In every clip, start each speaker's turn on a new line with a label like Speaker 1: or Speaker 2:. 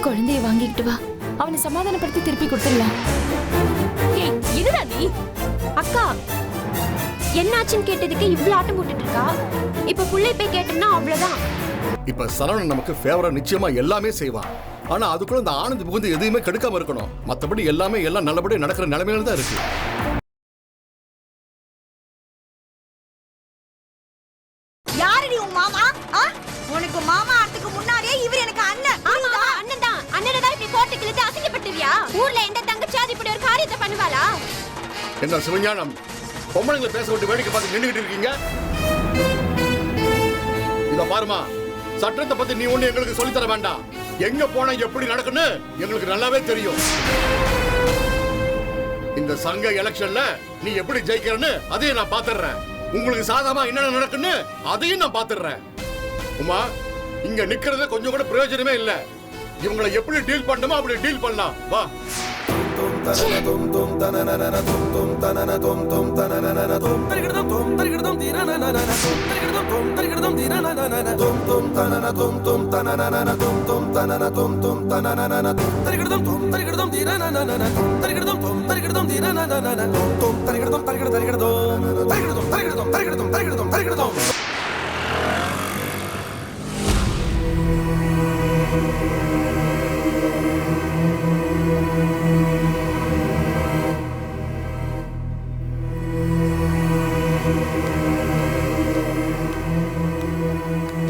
Speaker 1: குழந்தைய வாங்கிக்கிட்டு வா, அவனை சமாதானப்படுத்தி திருப்பி கொடுத்துடலாம்.
Speaker 2: ஏய், என்னடா நீ? அக்கா என்னாச்சுன்னு கேட்டதுக்கு இவ்வளவு ஆட்டம் போட்டுட்டு இருக்கா. இப்ப புள்ளை போய் கேட்டோம்னா அவ்வளவுதான்.
Speaker 3: இப்ப சரவணன் நமக்கு ஃபேவரா நிச்சயமா எல்லாமே செய்வான். ஆனா அதுக்குள்ள இந்த ஆனந்த் புகுந்து எதையுமே கெடுக்காம இருக்கணும். மத்தபடி எல்லாம் நல்லபடியா நடக்கிற நிலைமையில தான் இருக்கு.
Speaker 4: யாரடி உன் மாமா? உனக்கு மாமா ஆறதுக்கு முன்னாடியே இவர் எனக்கு அண்ணன்.
Speaker 2: ஆமா அண்ணன் தான். அண்ணனை தான் இப்படி போட்டு கிழித்து அசிங்கப்பட்டுவியா? ஊர்ல எந்த தங்கச்சாதி இப்படி ஒரு காரியத்தை பண்ணுவாளா?
Speaker 3: என்ன சிவஞானம், பொம்பளைங்களை பேச விட்டு வேடிக்கை பார்த்து நின்றுகிட்டு இருக்கீங்க? இத பாருமா, சட்டத்தை பத்தி நீ ஒண்ணு எங்களுக்கு சொல்லி தர வேண்டாம். எங்க போனா எப்படி நடக்குன்னு எங்களுக்கு நல்லாவே தெரியும். இந்த சங்க எலெக்ஷன்ல நீ எப்படி ஜெயிக்கிறன்னு அதையும் நான் பாத்துறேன். உங்களுக்கு சாதகமா என்னென்ன நடக்குன்னு அதையும் நான் பாத்துறேன். உமா, இங்க நிக்கிறது கொஞ்சம் கூட பிரயோஜனமே இல்ல. இவங்களை எப்படி டீல் பண்ணணுமோ அப்படி டீல் பண்ணலாம். வா.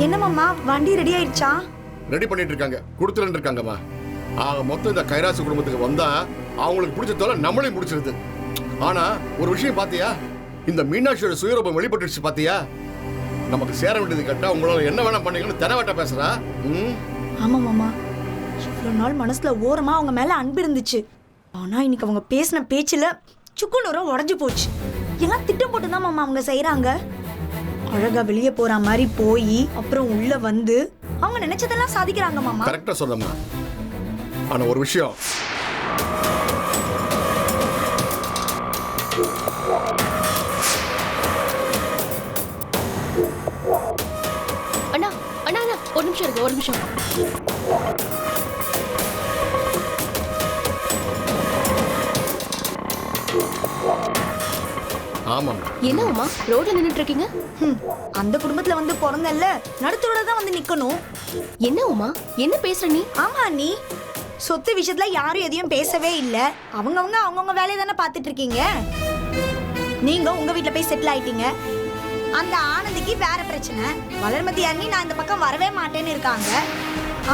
Speaker 4: என்னமாமா, வண்டி ரெடி ஆயிடுச்சா?
Speaker 3: ரெடி பண்ணிட்டு இருக்காங்க, கொடுத்துட்டு இருக்காங்கம்மா. மொத்தம் இந்த கைராசி குடும்பத்துக்கு வந்தா அவங்களுக்கு பிடிச்ச தொலை நம்மளையும் பிடிச்சிருது. ஆனா ஒரு விஷயம் பாத்தியா, இந்த மீனாட்சியோட சுயரூபம் வெளிப்பட்டுச்சு பாத்தியா? நமக்கு சேர வேண்டியது கேட்டா உங்களால என்ன வேணா பண்ணீங்கன்னு தெனவட்ட பேசுறா.
Speaker 4: ஆமா மாமா, இவ்வளவு நாள் மனசுல ஓரமா அவங்க மேல அன்பு இருந்துச்சு. ஆனா இன்னைக்கு அவங்க பேசின பேச்சுல சுக்குநூறம் உடஞ்சு போச்சு. எல்லாம் திட்டம் போட்டுதான் மாமா அவங்க செய்யறாங்க. அழகா வெளியே போற மாதிரி போய் அப்புறம் உள்ள வந்து அவங்க நினைச்சதெல்லாம் சாதிக்கிறாங்க மாமா.
Speaker 3: கரெக்டா சொல்லமா. ஆனா ஒரு விஷயம்,
Speaker 2: அண்ணா அண்ணா அண்ணா ஒரு நிமிஷம் இருக்கு, ஒரு நிமிஷம்.
Speaker 3: ஆமா.
Speaker 2: என்ன அம்மா ரோட்ல நின்னுட்டு இருக்கீங்க?
Speaker 4: அந்த குடும்பத்துல வந்து பிறந்தல்ல, நடுத்தரோட தான் வந்து நிக்கணும்.
Speaker 2: என்ன உமா, என்ன பேசுற நீ?
Speaker 4: ஆமா நீ சொத்து விஷயத்துல யாரும் எதையும் பேசவே இல்ல. அவங்கவுங்க வேலையை தானே பாத்துட்டு இருக்கீங்க. நீங்க உங்க வீட்டுல போய் செட்டில் ஆயிட்டீங்க. அந்த ஆனந்திக்கு வேற பிரச்சனை. வளர்மதி அண்ணி நான் இந்த பக்கம் வரவே மாட்டேன்னு இருக்காங்க.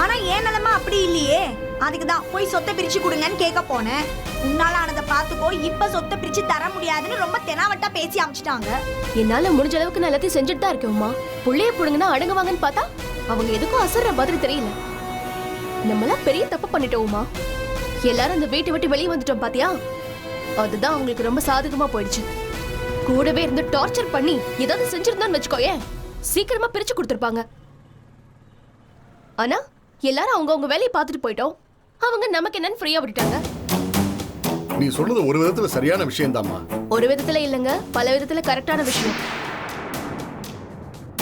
Speaker 4: ஆனா ஏன் நிலைமை அப்படி இல்லையே. அதுக்குதான் போய் சொத்தை பிரிச்சு கொடுங்கன்னு கேட்க போனேன். உன்னால ஆனதை பாத்துக்கோ, இப்ப சொத்தை பிரிச்சு தர முடியாதுன்னு ரொம்ப தெனாவட்டா பேசி அமிச்சிட்டாங்க.
Speaker 2: என்னால முடிஞ்ச அளவுக்கு நான் எல்லாத்தையும் செஞ்சுட்டு தான் இருக்கேன் உமா. புள்ளைய புடுங்கன்னா அடங்குவாங்கன்னு பார்த்தா அவங்க எதுக்கும் அசர்ற மாதிரி தெரியல. நம்மளாம் பெரிய தப்பு பண்ணிட்டோம் உமா. எல்லாரும் அந்த வீட்டை விட்டு வெளியே வந்துட்டோம் பாத்தியா? அதுதான் அவங்களுக்கு ரொம்ப சாதகமா போயிடுச்சு. கூடவே இருந்து டார்ச்சர் பண்ணி ஏதாவது செஞ்சிருந்தான்னு வச்சுக்கோயே, சீக்கிரமா பிரிச்சு கொடுத்துருப்பாங்க. ஆனா எல்லாரும் அவங்க வேலையை பார்த்துட்டு போயிட்டோம். அவங்க நமக்கு என்னன்னு ஃப்ரீயா விட்டுட்டாங்க.
Speaker 3: நீ சொல்றது ஒரு விதத்துல சரியான விஷயம் தாம்மா.
Speaker 2: ஒரு விதத்துல இல்லங்க, பல விதத்துல கரெக்டான விஷயம்.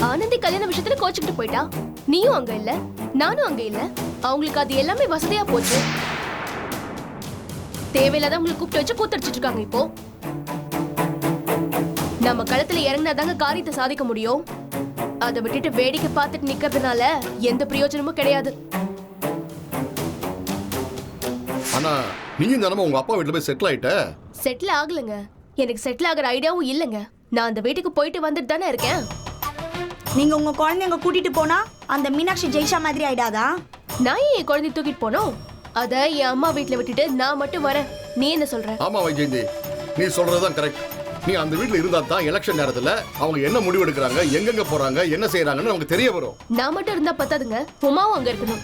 Speaker 2: ஆனந்தி கல்யாண விஷயத்துல கோச்சுக்கிட்டு போயிட்டா. நீயும் அங்க இல்ல, நானும் அங்க இல்ல. அவங்களுக்கு அது எல்லாமே வசதியா போச்சு. தேவையில்லாத உங்களுக்கு கூப்பிட்டு வச்சு கூத்தடிச்சிட்டு இருக்காங்க. இப்போ நம்ம களத்துல இறங்கினாதாங்க காரியத்தை சாதிக்க முடியும். அதை விட்டுட்டு வேடிக்கை பார்த்துட்டு நிக்கிறதுனால எந்த பிரயோஜனமும் கிடையாது.
Speaker 3: ஆனா நீயும் தானமா உங்க அப்பா வீட்டுல போய் செட்டில் ஆயிட்ட?
Speaker 2: செட்டில் ஆகலங்க. எனக்கு செட்டில் ஆகிற ஐடியாவும் இல்லைங்க. நான் அந்த வீட்டுக்கு போயிட்டு வந்துட்டு தானே இருக்கேன்.
Speaker 4: நீங்க உங்க குழந்தைங்க கூட்டிட்டு போனா அந்த மீனாட்சி ஜெய்ஷா மாதிரி ஆயிடாதா?
Speaker 2: நான் ஏன் என் குழந்தை தூக்கிட்டு போனோம்? அத என் அம்மா வீட்டுல விட்டுட்டு நான் மட்டும் வரேன். நீ என்ன சொல்ற?
Speaker 3: ஆமா வைஜெயந்தி, நீ சொல்றதுதான் கரெக்ட். நீ அந்த வீட்டுல இருந்தா தான் எலெக்ஷன் நேரத்துல அவங்க என்ன முடிவு எடுக்கிறாங்க, எங்கெங்க போறாங்க, என்ன செய்யறாங்கன்னு நமக்கு தெரிய வரும்.
Speaker 2: நான் மட்டும் இருந்தா பத்தாதுங்க, உமாவும் அங்க இருக்கணும்.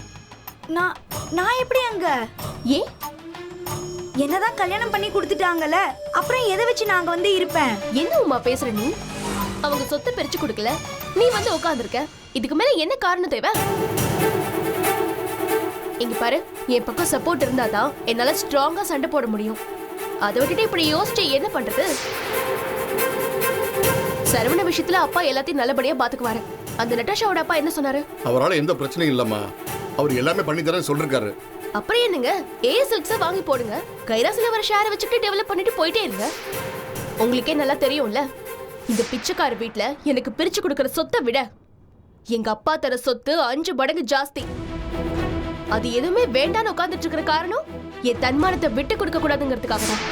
Speaker 4: நான் எப்படி அங்க?
Speaker 2: ஏன்?
Speaker 4: என்னதான் கல்யாணம் பண்ணி கொடுத்துட்டாங்கல்ல, அப்புறம் எதை வச்சு நாங்க வந்து இருப்பேன்?
Speaker 2: என்ன உமா பேசுற நீ? அவங்க சொத்தை பிரிச்சு கொடுக்கல, நீ வந்து உட்கார்ந்துருக்க. இதுக்கு மேல என்ன காரணம் தேவை? இங்க பாரு, என் பக்கம் சப்போர்ட் இருந்தாதான் என்னால ஸ்ட்ராங்கா சண்டை போட முடியும். அதை விட்டுட்டு இப்படி யோசிச்சு என்ன பண்றது? சரவண விஷயத்துல அப்பா எல்லாத்தையும் நல்லபடியா பாத்துக்குவாரு. அந்த நட்டாஷாவோட அப்பா என்ன சொன்னாரு?
Speaker 3: அவரால எந்த பிரச்சனையும் இல்லம்மா. அவர் எல்லாமே பண்ணி தரேன்னு சொல்லிருக்காரு.
Speaker 2: அப்புறம் என்னங்க, ஏஎஸ்எல்ஸை வாங்கி போடுங்க. கைராசில வர ஷேரை வச்சுட்டு டெவலப் பண்ணிட்டு போயிட்டே இருங்க. உங்களுக்கே நல்லா தெரியும்ல, இந்த பிச்சைக்கார வீட்ல எனக்கு பிரிச்சு கொடுக்கற சொத்தை விட எங்க அப்பா தர சொத்து 5 மடங்கு ஜாஸ்தி. அது எதுவுமே வேண்டான்னு உட்கார்ந்துட்டு இருக்கிற காரணம் என் தன்மானத்தை விட்டு கொடுக்க கூடாதுங்கிறதுக்காக தான்.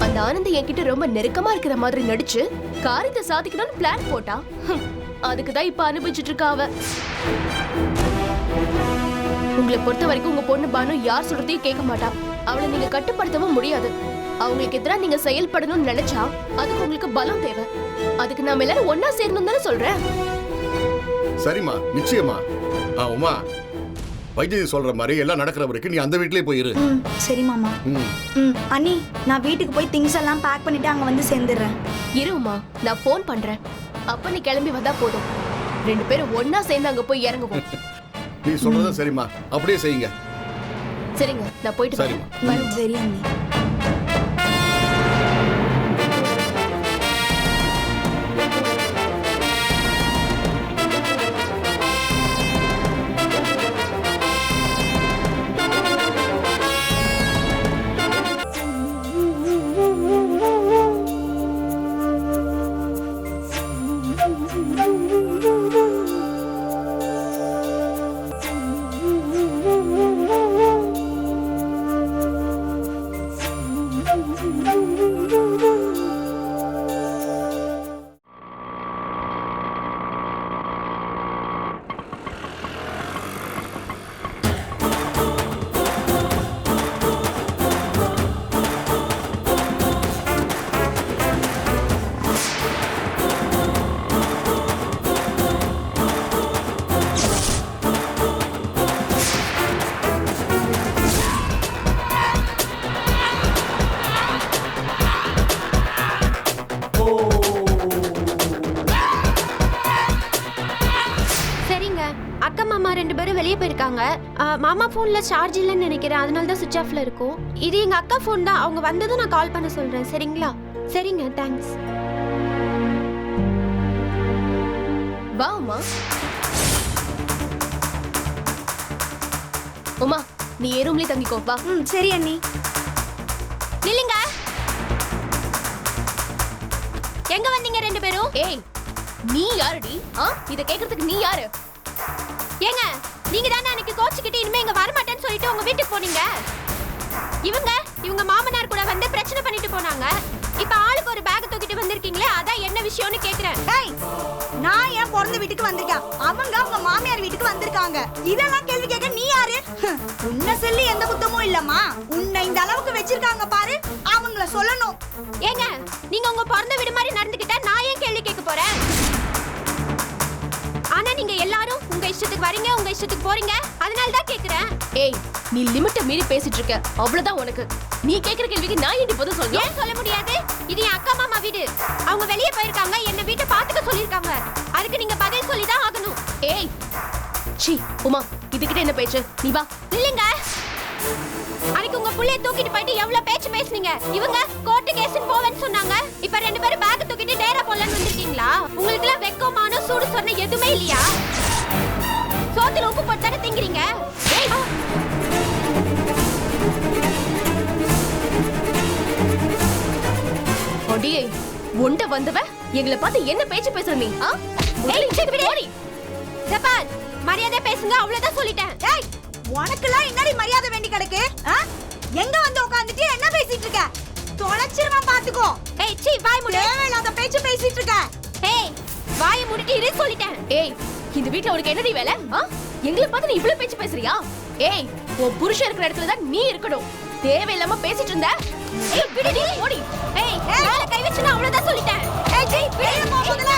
Speaker 2: அந்த ஆனந்த் என்கிட்ட ரொம்ப நெருக்கமா இருக்கிற மாதிரி நடிச்சு காரியத்தை சாதிக்கணும்னு பிளான் போட்டா. அதுக்குதான் இப்ப அனுபவிச்சுட்டு இருக்கா அவ. உங்களை பொறுத்த வரைக்கும் உங்க பொண்ணு பானு யார் சொல்றதையும் கேட்க மாட்டா. அவளை நீங்க கட்டுப்படுத்தவும் முடியாது. அவங்களுக்கு எதிராக நீங்க செயல்படணும்னு நினைச்சா அதுக்கு உங்களுக்கு பலம் தேவை. அதுக்கு நாம எல்லாரும் ஒன்னா சேரணும் தானே சொல்றேன்.
Speaker 3: சரிம்மா, நிச்சயமா. உமா, வைத்தியம் சொல்ற மாதிரி எல்லாம் நடக்கிற வரைக்கும் நீ அந்த வீட்லயே போயிரு.
Speaker 4: சரி மாமா. அண்ணி, நான் வீட்டுக்கு போய் திங்ஸ் எல்லாம் பேக் பண்ணிட்டு அங்க வந்து சேர்ந்துடுறேன்.
Speaker 2: இருமா, நான் ஃபோன் பண்றேன். அப்ப நீ கிளம்பி வந்தா போதும். 2 பேரும் ஒன்னா சேர்ந்து அங்க போய் இறங்குவோம்.
Speaker 3: நீ சொல்றதா சரிம்மா, அப்படியே செய்யுங்க.
Speaker 2: சரிங்க, நான் போயிட்டு
Speaker 3: சரிம்மா.
Speaker 2: வரேன்.
Speaker 4: சரி அண்ணி.
Speaker 5: அக்கா மாமா 2 பேரும் வெளியே போயிருக்காங்க. மாமா போன்ல சார்ஜ் இல்லைன்னு நினைக்கிறேன், அதனால தான் சுவிட்ச் ஆஃப்ல இருக்கும். இது எங்க அக்கா போன் தான். அவங்க வந்ததும் நான் கால் பண்ண சொல்றேன். சரிங்களா? சரிங்க, தேங்க்ஸ்.
Speaker 2: வா உமா. உமா, நீ ஏ ரூம்லயே தங்கிக்கோ. வா.
Speaker 4: சரி அண்ணி.
Speaker 5: நில்லுங்க. எங்க வந்தீங்க 2 பேரும்?
Speaker 2: ஏய், நீ யாருடி? இத கேக்குறதுக்கு நீ யாரு?
Speaker 5: ஏங்க, நீங்க தானே அன்னைக்கு கோச்சிக்கிட்டு இனிமே இங்க வர மாட்டேன்னு சொல்லிட்டு உங்க வீட்டுக்கு போனீங்க. இவங்க மாமனார் கூட வந்து பிரச்சனை பண்ணிட்டு போனாங்க. இப்ப ஆளுக்கு ஒரு பேக் தூக்கிட்டு வந்திருக்கீங்களே, அதான் என்ன விஷயம்னு கேக்குறேன்.
Speaker 4: ஏய், நான் ஏன் பிறந்த வீட்டுக்கு வந்திருக்கேன், அவங்க மாமியார் வீட்டுக்கு வந்திருக்காங்க. இதெல்லாம் கேள்வி கேட்க நீ யாரு? உன்னை சொல்லி எந்த குத்தமும் இல்லம்மா. உன்னை இந்த அளவுக்கு வச்சிருக்காங்க பாரு, அவங்கள சொல்லணும்.
Speaker 5: ஏங்க, நீங்க உங்க பிறந்த வீடு மாதிரி நடந்துக்கிட்டா நான் ஏன் கேள்வி கேட்க போறேன்? ஆனா நீங்க எல்லாரும் உங்க இஷ்டத்துக்கு வரீங்க, உங்க இஷ்டத்துக்கு போறீங்க, அதனால தான் கேக்குறேன்.
Speaker 2: ஏய், நீ லிமிட்ட மீறி பேசிட்டு இருக்க, அவ்வளவுதான் உனக்கு. நீ கேக்குற கேள்விக்கு நான் ஏன் பதில் சொல்றேன்?
Speaker 5: ஏன் சொல்ல முடியாது? இது என் அக்கா மாமா வீடு. அவங்க வெளியே போயிருக்காங்க, என்ன வீட்டை பாத்துக்க சொல்லிருக்காங்க. அதுக்கு நீங்க பதில் சொல்லி தான் ஆகணும்.
Speaker 2: ஏய், சீ உமா, இதுகிட்ட என்ன பேச்சு? நீ வா.
Speaker 5: இல்லங்க, அன்னைக்கு உங்க புள்ளைய தூக்கிட்டு போயிட்டு எவ்வளவு பேச்சு பேசுனீங்க. இவங்க கோர்ட்டு கேஸ்னு போவேன்னு சொன்னாங்க. இப்ப 2 பேரும் பேக் தூக்கிட்டு நேரா போலன்னு வந்திருக்கீங்களா? உங்களுக்கு எல்லாம் வெக்கமான சூடு சொன்ன எதுவுமே இல்லையா? சோத்துல உப்பு போட்டு தானே திங்கிறீங்க.
Speaker 2: அடியே, உண்ட வந்தவ எங்களை பார்த்து என்ன பேச்சு பேசுற நீ?
Speaker 5: ஜபால், மரியாதை பேசுங்க, அவ்வளவுதான் சொல்லிட்டேன்.
Speaker 4: ஏய், உனக்கெல்லாம் என்னடி மரியாதை வேண்டி கிடக்கு? எங்க வந்து உட்கார்ந்துட்டு என்ன பேசிட்டு இருக்க? தொலைச்சிருவான் பாத்துக்கோ.
Speaker 5: ஏய், சீ, வாய் மூடு.
Speaker 4: தேவையில்லாத பேச்சு பேசிட்டு இருக்க.
Speaker 5: ஏய், வாயை மூடிட்டு இரு சொல்லிட்டேன்.
Speaker 2: ஏய், இந்த வீட்ல உனக்கு என்னடி வேலை? எங்களை பார்த்து நீ இவ்வளவு பேச்சு பேசுறியா? ஏய், உன் புருஷன் இருக்கிற இடத்துல தான் நீ இருக்கணும். தேவையில்லாம பேசிட்டு இருந்த. ஏய், விடுடி, ஓடி.
Speaker 5: ஏய், மேல கை வச்சுனா அவ்வளவுதான் சொல்லிட்டேன்.
Speaker 4: ஏய், ஜெய், வெளிய போ முதல்ல.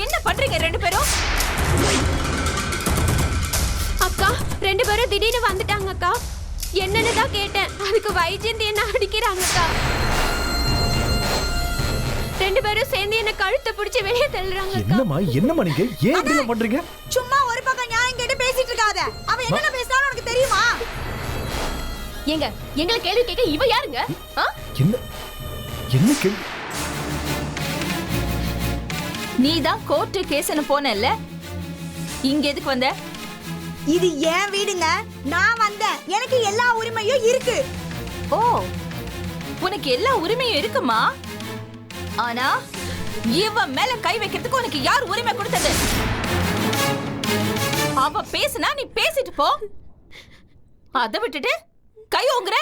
Speaker 2: என்ன பண்றீங்க 2 பேரும்?
Speaker 5: அக்கா, 2 பேரும் திடீர்னு வந்துட்டாங்க அக்கா. என்னன்னு தான் கேட்டேன். அதுக்கு வைஜெயந்தி என்ன அடிக்கிறாங்க அக்கா. ரெண்டு பேரும் சேர்ந்து என்ன கழுத்தை பிடிச்சி வெளியே தள்ளுறாங்க அக்கா.
Speaker 6: என்னம்மா நீங்க ஏன் இப்படி எல்லாம் பண்றீங்க?
Speaker 4: சும்மா ஒரு பக்கம் நியாயம் கேட்டு பேசிட்டு இருக்காத. அவ என்ன பேசினாலும் உனக்கு தெரியுமா?
Speaker 2: ஏங்க எங்களை கேள்வி கேட்க இவ யாருங்க? ஆ?
Speaker 6: என்ன கேள்வி?
Speaker 1: நீதான் கோர்ட்டு கேஸ்னு போனல்ல, இங்க எதுக்கு வந்த?
Speaker 4: இது ஏன் வீடுங்க. நான் வந்தேன். எனக்கு எல்லா உரிமையும் இருக்கு.
Speaker 1: ஓ, உனக்கு எல்லா உரிமையும் இருக்குமா? ஆனா இவன் மேல கை வைக்கிறதுக்கு உனக்கு யார் உரிமை கொடுத்தது? அவ பேசுனா நீ பேசிட்டு போ. அதை விட்டுட்டு கை ஓங்குற.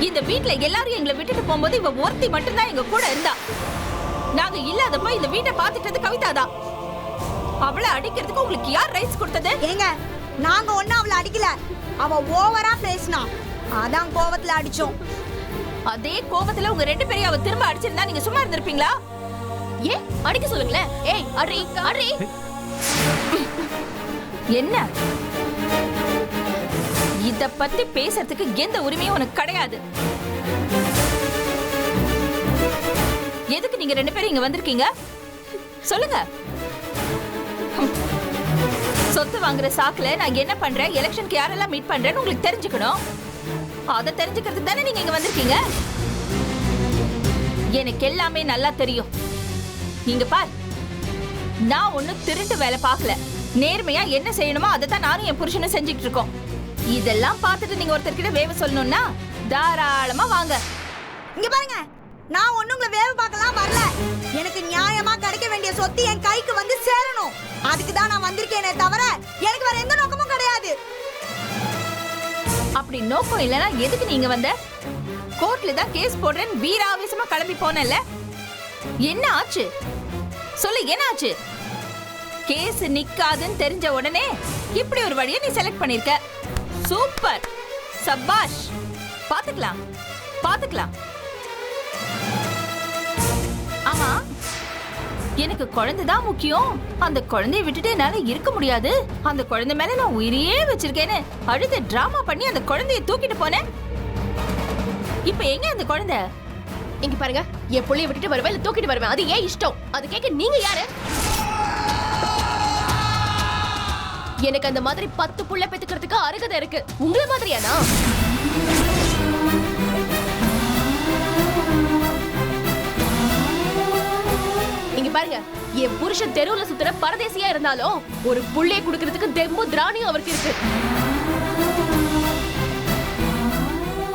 Speaker 1: இந்த வீட்ல எல்லாரும் எங்களை விட்டுட்டு போகும்போது இவ ஒருத்தி மட்டும்தான் எங்க கூட இருந்தா. நாங்க இல்லாதப்ப இந்த வீட்டை பாத்துட்டது கவிதாதான். அவளை அடிக்கிறதுக்கு உங்களுக்கு யார் ரைட்ஸ் கொடுத்தது?
Speaker 4: ஏங்க நாங்க ஒண்ணு அவளை அடிக்கல. அவ ஓவரா பேசினா, அதான் கோவத்துல அடிச்சோம்.
Speaker 1: அதே கோபத்துல உங்க ரெண்டு பேரையும் அவ திரும்ப அடிச்சிருந்தா நீங்க சும்மா இருந்திருப்பீங்களா?
Speaker 2: ஏன் அடிக்க சொல்லுங்களேன். ஏய் அடி அடி.
Speaker 1: என்ன இத பத்தி பேசுறதுக்கு எந்த உரிமையும் உனக்கு கிடையாது. எதுக்கு நீங்க ரெண்டு பேரும் இங்க வந்திருக்கீங்க சொல்லுங்க. சொத்து வாங்குற சாக்குல நான் என்ன பண்றேன், எலெக்ஷனுக்கு யாரெல்லாம் மீட் பண்றேன்னு உங்களுக்கு தெரிஞ்சுக்கணும். அதை தெரிஞ்சுக்கிறதுக்கு தானே நீங்க இங்க வந்திருக்கீங்க. எனக்கு எல்லாமே நல்லா தெரியும். நீங்க பார், நான் ஒண்ணும் திருட்டு வேலை பார்க்கல. நேர்மையா என்ன செய்யணுமோ அதை தான் நானும் என் புருஷனும் செஞ்சுட்டு இருக்கோம். இதெல்லாம் பார்த்துட்டு நீங்க ஒருத்தர்கிட்ட வேவ சொல்லணும்னா தாராளமா வாங்க.
Speaker 4: இங்க பாருங்க, நான் ஒண்ணு உங்களை வேவ பார்க்கலாம் வரல. எனக்கு நியாயமா கிடைக்க வேண்டிய சொத்து என் கைக்கு வந்து சேரணும். அதுக்கு தான் நான் வந்திருக்கேனே தவிர எனக்கு வேற எந்த நோக்கமும் கிடையாது.
Speaker 1: அப்படி நோக்கம் இல்லனா எதுக்கு நீங்க வந்த? கோர்ட்ல தான் கேஸ் போடுறேன்னு வீராவேசமா கிளம்பி போனல, என்ன ஆச்சு சொல்லு, என்ன ஆச்சு? கேஸ் நிக்காதுன்னு தெரிஞ்ச உடனே இப்படி ஒரு வழியை நீ செலக்ட் பண்ணிருக்க. சூப்பர், சபாஷ். பாத்துக்கலாம் பாத்துக்கலாம். ஆமா, எனக்கு குழந்தை தான் முக்கியம். அந்த குழந்தைய விட்டுட்டு என்னால இருக்க முடியாது. அந்த குழந்தை மேல நான் உயிரையே வச்சிருக்கேன்னு அழுது டிராமா பண்ணி அந்த குழந்தைய தூக்கிட்டு போனேன். இப்ப எங்க அந்த குழந்தை?
Speaker 2: இங்க பாருங்க, என் புள்ளைய விட்டுட்டு வருவேன் இல்ல தூக்கிட்டு வருவேன், அது ஏன் இஷ்டம். அது கேட்க நீங்க யாரு? எனக்கு அந்த மாதிரி 10 புள்ள பெத்துக்கிறதுக்கு அருகதை இருக்கு. உங்கள மாதிரியானா? இங்க பாருங்க, என் புருஷன் தெருவுல சுத்துற பரதேசியா இருந்தாலும் ஒரு புள்ளைய குடுக்கிறதுக்கு தெம்பு திராணியும் அவருக்கு இருக்கு.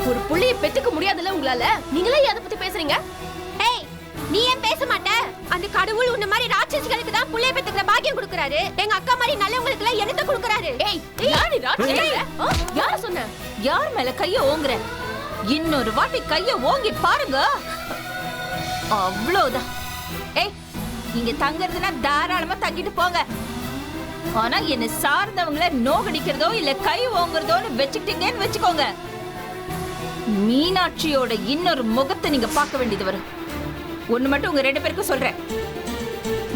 Speaker 2: ஒரு புள்ளைய பெத்துக்க முடியாதுல்ல உங்களால. நீங்களே எதை பத்தி பேசுறீங்க?
Speaker 5: ஏய், நீ ஏன் பேச மாட்ட? அந்த கடவுள் உன்ன மாதிரி ராட்சசிகளுக்கு தான் புள்ளைய பெத்துக்கிற பாக்கியம் கொடுக்கறாரு. எங்க அக்கா மாதிரி நல்லவங்களுக்கு எல்லாம் என்னத்த கொடுக்கறாரு?
Speaker 2: ஏய், யாரு ராட்சசி? யார் சொன்ன?
Speaker 1: யார் மேல கைய ஓங்குற? இன்னொரு வாட்டி கைய ஓங்கி பாருங்க, அவ்வளவுதான். ஏய், இங்க தங்கறதுன்னா தாராளமா தங்கிட்டு போங்க. ஆனா என்ன சார்ந்தவங்கள நோகடிக்கிறதோ இல்ல கை ஓங்குறதோன்னு வச்சுக்கிட்டீங்கன்னு வச்சுக்கோங்க, மீனாட்சியோட இன்னொரு முகத்தை நீங்க பார்க்க வேண்டியது வரும். ஒண்ணு மட்டும் உங்க ரெண்டு பேருக்கும் சொல்றேன்,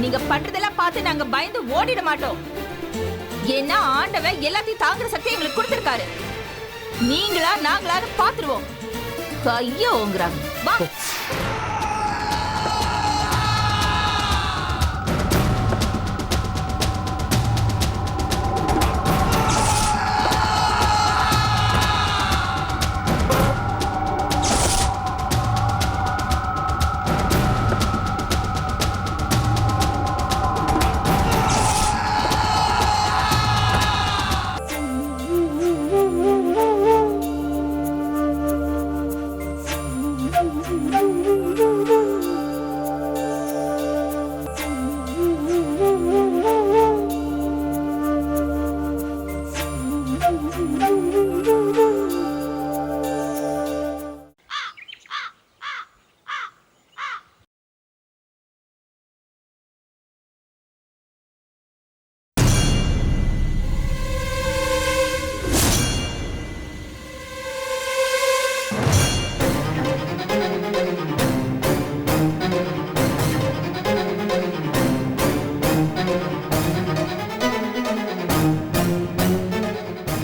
Speaker 1: நீங்க பண்றதெல்லாம் பார்த்து நாங்க பயந்து ஓடிட மாட்டோம். ஏன்னா ஆண்டவன் எல்லாத்தையும் தாங்குற சக்தி எங்களுக்கு கொடுத்திருக்காரு. நீங்களா நாங்களான்னு பாத்துருவோம். கைய ஓங்குறாங்க. வா.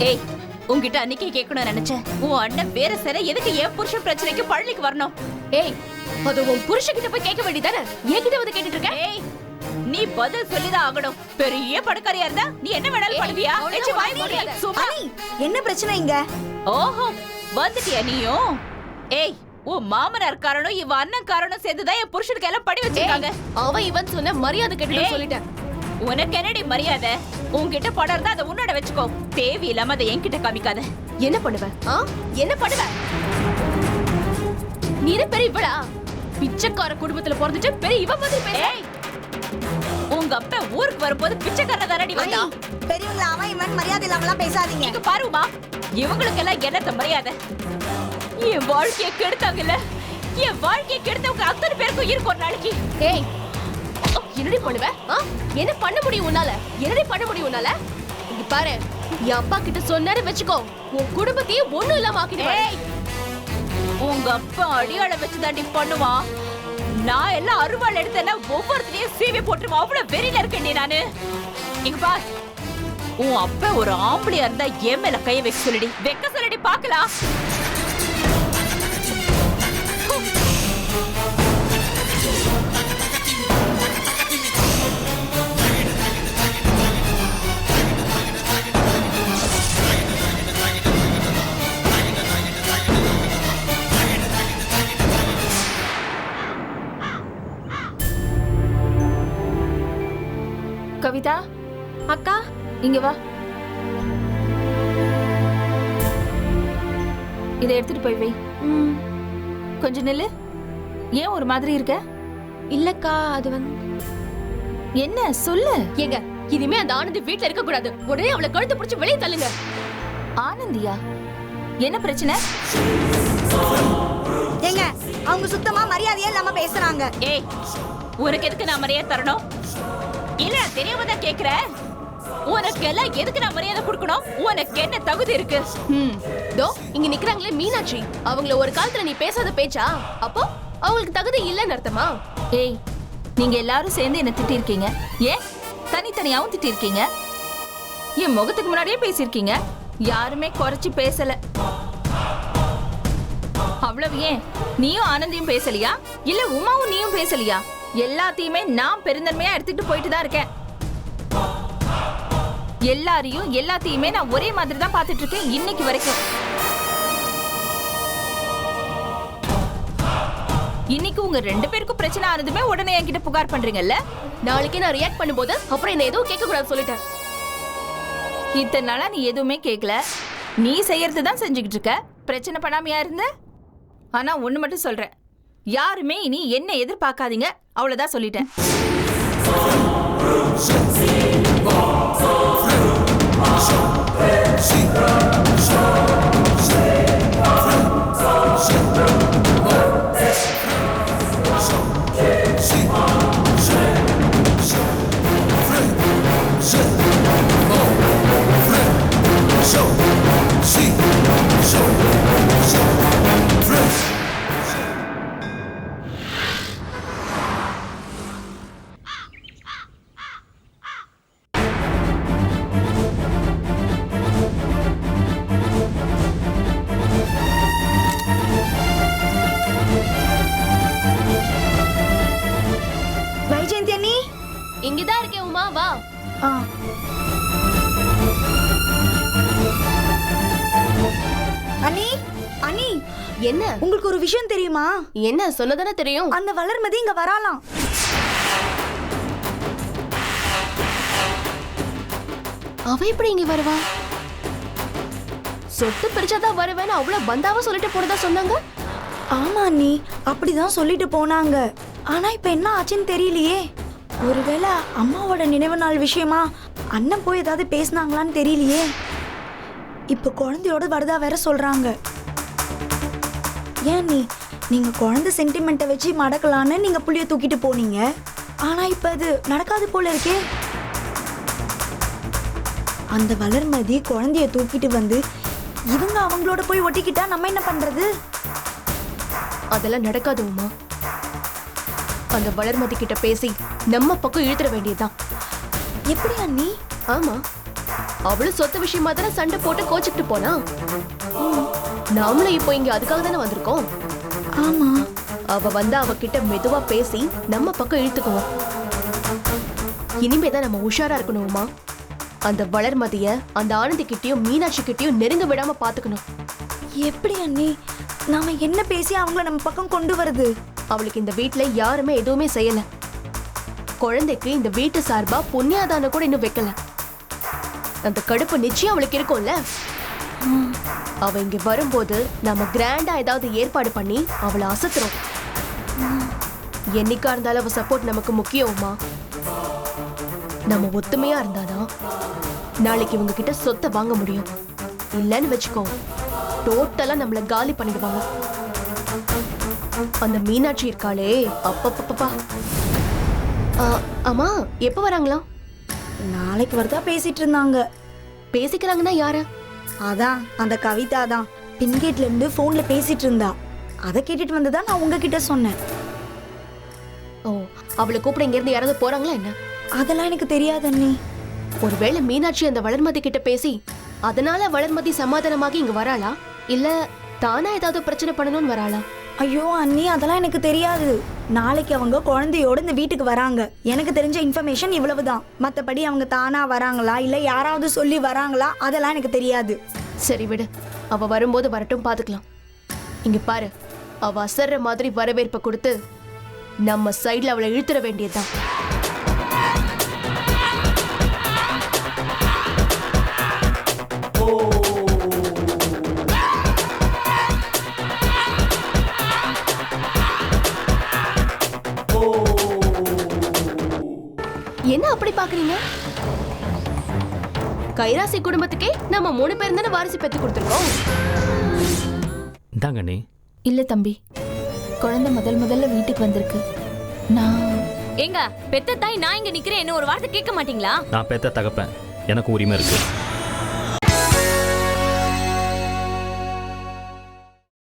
Speaker 1: ஏய், உன்கிட்ட அன்னைக்கே கேட்கணும்னு நினைச்சேன். உன் அண்ணன் வேற சார எதுக்கு என் புருஷன் பிரச்சனைக்கு பழனிக்கு வரணும்?
Speaker 2: ஏய் அது உன் புருஷன்கிட்ட போய் கேட்க வேண்டியதானே என்கிட்ட வந்து கேட்டுட்டு இருக்க?
Speaker 1: ஏய் நீ பதில் சொல்லிதான் ஆகணும். பெரிய படுக்காரியா இருந்தா நீ என்ன வேணாலும் பண்ணுவியா? வெச்சு வாய் மூடி. சும்மா.
Speaker 4: அனி என்ன பிரச்சனை இங்க?
Speaker 1: ஓஹோ வந்துட்டியா நீயும்? ஏய் உன் மாமனார் காரணம் இவ அண்ணன் காரணம் சேர்ந்துதான் என் புருஷனுக்கு எல்லாம் படி வச்சிருக்காங்க.
Speaker 2: அவன் இவன் சொன்ன மரியாதை கேட்டு சொல்லிட்டேன்.
Speaker 1: உனக்கு என்னடி மரியாதை? உன்கிட்ட படம் இருந்தா அதை உன்னோட வச்சுக்கோ. தேவை இல்லாம அதை என்கிட்ட காமிக்காத.
Speaker 2: என்ன பண்ணுவ? என்ன பண்ணுவ? நீரே பெரிய இவளா? பிச்சைக்கார குடும்பத்துல பிறந்துட்டு பெரிய இவ மாதிரி பேச.
Speaker 1: உங்க அப்பா ஊருக்கு வரும்போது பிச்சைக்காரன் தானடி வந்தா.
Speaker 4: பெரியவங்கள அவன் இவன் மரியாதை இல்லாமலாம் பேசாதீங்க.
Speaker 1: இங்க பாருமா, இவங்களுக்கு எல்லாம் என்னத்த மரியாதை? என் வாழ்க்கையை கெடுத்தாங்கல்ல, என் வாழ்க்கையை கெடுத்தவங்க அத்தனை பேருக்கும் இருக்கு ஒரு நாளைக்கு.
Speaker 2: ஏய் என்னடி பண்ணுவ? என்ன பண்ண முடியும் உன்னால? என்னடி பண்ண முடியும் உன்னால? இங்க பாரு, என் அப்பா கிட்ட சொன்னாரு வச்சுக்கோ, உன் குடும்பத்தையே ஒண்ணும் இல்லாம ஆக்கிடுவேன்.
Speaker 1: உங்க அப்பா அடியாள வச்சு தாண்டி பண்ணுவான். நான் எல்லாம் அருவாள் எடுத்தேன்னா ஒவ்வொருத்தரையும் சீவி போட்டுருவா. அவ்வளவு வெறியில இருக்கேன்டி நானு. இங்க பார், உன் அப்பா ஒரு ஆம்பளையா இருந்தா என் மேல கைய வைக்க சொல்லிடி. வைக்க சொல்லிடி பாக்கலாம். கவிதா
Speaker 5: அக்கா
Speaker 1: இங்க வா. இதை எடுத்துட்டு போய் வை. கொஞ்சம் நில்லு. ஏன் ஒரு மாதிரி இருக்க?
Speaker 5: இல்லக்கா அது வந்து
Speaker 1: என்ன சொல்லு.
Speaker 2: ஏங்க இனிமே அந்த ஆனந்தி வீட்ல இருக்க கூடாது. உடனே அவளை கழுத்து பிடிச்சு வெளியே தள்ளுங்க.
Speaker 1: ஆனந்தியா? என்ன பிரச்சனை?
Speaker 4: ஏங்க அவங்க சுத்தமா மரியாதையே இல்லாம பேசுறாங்க.
Speaker 1: ஏய் உனக்கு எதுக்கு நான் மரியாதை தரணும்? இல்ல தெரியாம தான் கேக்குறேன். உனக்கு எல்லாம் எதுக்கு நான் மரியாதை கொடுக்கணும்? உனக்கு என்ன தகுதி இருக்கு?
Speaker 2: தோ இங்க நிக்கறாங்களே மீனாட்சி, அவங்கள ஒரு காலத்துல நீ பேசாத பேச்சா? அப்போ அவங்களுக்கு தகுதி இல்லன்னு அர்த்தமா?
Speaker 1: ஏய் நீங்க எல்லாரும் சேர்ந்து என்ன திட்டி இருக்கீங்க. ஏன் தனித்தனியாவும் திட்டி இருக்கீங்க. என் முகத்துக்கு முன்னாடியே பேசிருக்கீங்க. யாருமே குறைச்சு பேசல. அவ்வளவு ஏன் நீயும் ஆனந்தியும் பேசலையா? இல்ல உமாவும் நீயும் பேசலையா? எல்லாத்தையுமே நான் பெருந்தன்மையா எடுத்துட்டு போயிட்டு தான் இருக்கேன். எல்லாத்தையுமே நான் ஒரே மாதிரி தான் பாத்துட்டு இருக்கேன் இன்னைக்கு வரைக்கும். இன்னைக்கு உங்க 2 பேருக்கும் பிரச்சனை ஆனதுமே உடனே என்கிட்ட புகார் பண்றீங்கல்ல?
Speaker 2: நாளைக்கு நான் ரியாக்ட் பண்ணும்போது அப்புறம் என்ன எதுவும் கேட்க கூடாது சொல்லிட்டேன்.
Speaker 1: இத்தனை நாளா நீ எதுவுமே கேட்கல. நீ செய்யறது தான் செஞ்சுக்கிட்டு இருக்க. பிரச்சனை பண்ணாமையா இருந்த. ஆனா ஒண்ணு மட்டும் சொல்றேன், யாருமே இனி என்ன எதிர்பார்க்காதீங்க. அவ்வளவுதான் சொல்லிட்டேன்.
Speaker 4: வைஜெயந்தி அண்ணி
Speaker 2: இங்கதான் இருக்கேன் உமா, வா.
Speaker 4: அண்ணி அண்ணி
Speaker 2: என்ன?
Speaker 4: உங்களுக்கு ஒரு விஷயம் தெரியுமா?
Speaker 2: என்ன சொன்னதானே தெரியும்.
Speaker 4: அந்த வளர்மதி இங்க வராலாம்.
Speaker 2: அவ எப்படி இங்க வருவா? சொட்டு பிரிச்சாதான் வருவேன்னு அவ்வளவு பந்தாவா சொல்லிட்டு போனதா சொன்னாங்க.
Speaker 4: ஆமா அண்ணி, அப்படிதான் சொல்லிட்டு போனாங்க. ஆனா இப்ப என்ன ஆச்சுன்னு தெரியலையே. ஒருவேளை அம்மாவோட நினைவு நாள் விஷயமா அண்ணன் போய் ஏதாவது பேசினாங்களான்னு தெரியலையே. இப்ப குழந்தையோட வரதா வேற சொல்றாங்க. ஏன் நீங்க குழந்தை சென்டிமெண்ட்டை வச்சு மடக்கலான்னு நீங்க புள்ளிய தூக்கிட்டு போனீங்க. ஆனா இப்ப அது நடக்காது போல இருக்கே. அந்த வளர்மதி குழந்தைய தூக்கிட்டு வந்து இவங்க அவங்களோட போய் ஒட்டிக்கிட்டா நம்ம என்ன பண்றது?
Speaker 2: அதெல்லாம் நடக்காது உமா. அந்த வளர்மதி கிட்ட பேசி நம்ம பக்கம் இழுத்துற வேண்டியதுதான்.
Speaker 4: எப்படி அண்ணி?
Speaker 2: ஆமா, அவளும் சொத்து விஷயமா தானே சண்டை போட்டு கோச்சிக்கிட்டு போனா. நாமளும் இப்போ இங்க அதுக்காக தானே வந்திருக்கோம்.
Speaker 4: ஆமா,
Speaker 2: அவ வந்து அவகிட்ட மெதுவா பேசி நம்ம பக்கம் இழுத்துக்குவோம். இனிமேதான் நம்ம உஷாரா இருக்கணுமா. அந்த வளர்மதிய அந்த ஆனந்தி கிட்டயும் மீனாட்சி கிட்டயும் நெருங்க விடாம பாத்துக்கணும்.
Speaker 4: எப்படி அண்ணி நாம என்ன பேசி அவங்கள நம்ம பக்கம் கொண்டு வருது?
Speaker 2: அவளுக்கு இந்த வீட்ல யாருமே எதுவுமே செய்யல. குழந்தைக்கு இந்த வீட்டு சார்பா புண்ணியாதானம் கூட இன்னும் வைக்கல. அந்த கடுப்பு நிச்சயம் அவளுக்கு இருக்கும்ல. அவ இங்க வரும்போது நம்ம கிராண்டா ஏதாவது ஏற்பாடு பண்ணி அவளை அசத்துறோம். என்னைக்கா இருந்தாலும் அவ சப்போர்ட் நமக்கு முக்கியமா. நம்ம ஒத்துமையா இருந்தாதான் நாளைக்கு இவங்க கிட்ட சொத்தை வாங்க முடியும். இல்லன்னு வச்சுக்கோ, டோட்டலா நம்மள காலி பண்ணிடுவாங்க. அந்த மீனாட்சி இருக்காளே, அப்பப்பப்பா. அம்மா எப்ப வராங்களா?
Speaker 4: நாளைக்கு வரதா பேசிட்டு இருந்தாங்க.
Speaker 2: பேசிக்கிறாங்கன்னா யார?
Speaker 4: அதான் அந்த கவிதா தான் பின்கேட்ல இருந்து போன்ல பேசிட்டு இருந்தா. அதை கேட்டுட்டு வந்துதான் நான் உங்ககிட்ட சொன்னேன்.
Speaker 2: ஓ, அவளை கூப்பிட இங்க இருந்து யாராவது போறாங்களா என்ன?
Speaker 4: அதெல்லாம் எனக்கு தெரியாது அண்ணி.
Speaker 2: ஒருவேளை மீனாட்சி அந்த வளர்மதி கிட்ட பேசி அதனால வளர்மதி சமாதானமாகி இங்க வராளா, இல்ல தானா ஏதாவது பிரச்சனை பண்ணணும்னு வராளா?
Speaker 4: ஐயோ அண்ணி, அதெல்லாம் எனக்கு தெரியாது. நாளைக்கு அவங்க குழந்தையோட இந்த வீட்டுக்கு வராங்க. எனக்கு தெரிஞ்ச இன்ஃபர்மேஷன் இவ்வளவுதான். மற்றபடி அவங்க தானா வராங்களா இல்ல யாராவது சொல்லி வராங்களா அதெல்லாம் எனக்கு தெரியாது.
Speaker 2: சரி விடு, அவ வரும்போது வரட்டும், பாத்துக்கலாம். இங்க பாரு, அவ அசர்ற மாதிரி வரவேற்பை கொடுத்து நம்ம சைடுல அவளை இழுத்துற வேண்டியதுதான். என்ன அப்படி பாக்குறீங்க? கைராசி குடும்பத்துக்கே நம்ம 3 பேர் தானே வாரிசு பெத்து கொடுத்துருக்கோம்.
Speaker 6: இந்தாங்க அண்ணி.
Speaker 1: இல்ல தம்பி, குழந்தை முதல்ல வீட்டுக்கு வந்திருக்கு. நான் எங்க பெத்த தாய் நான் இங்க நிக்கிறேன், என்ன ஒரு வார்த்தை கேட்க மாட்டீங்களா?
Speaker 6: நான் பெத்த தகப்பேன், எனக்கு உரிமை இருக்கு.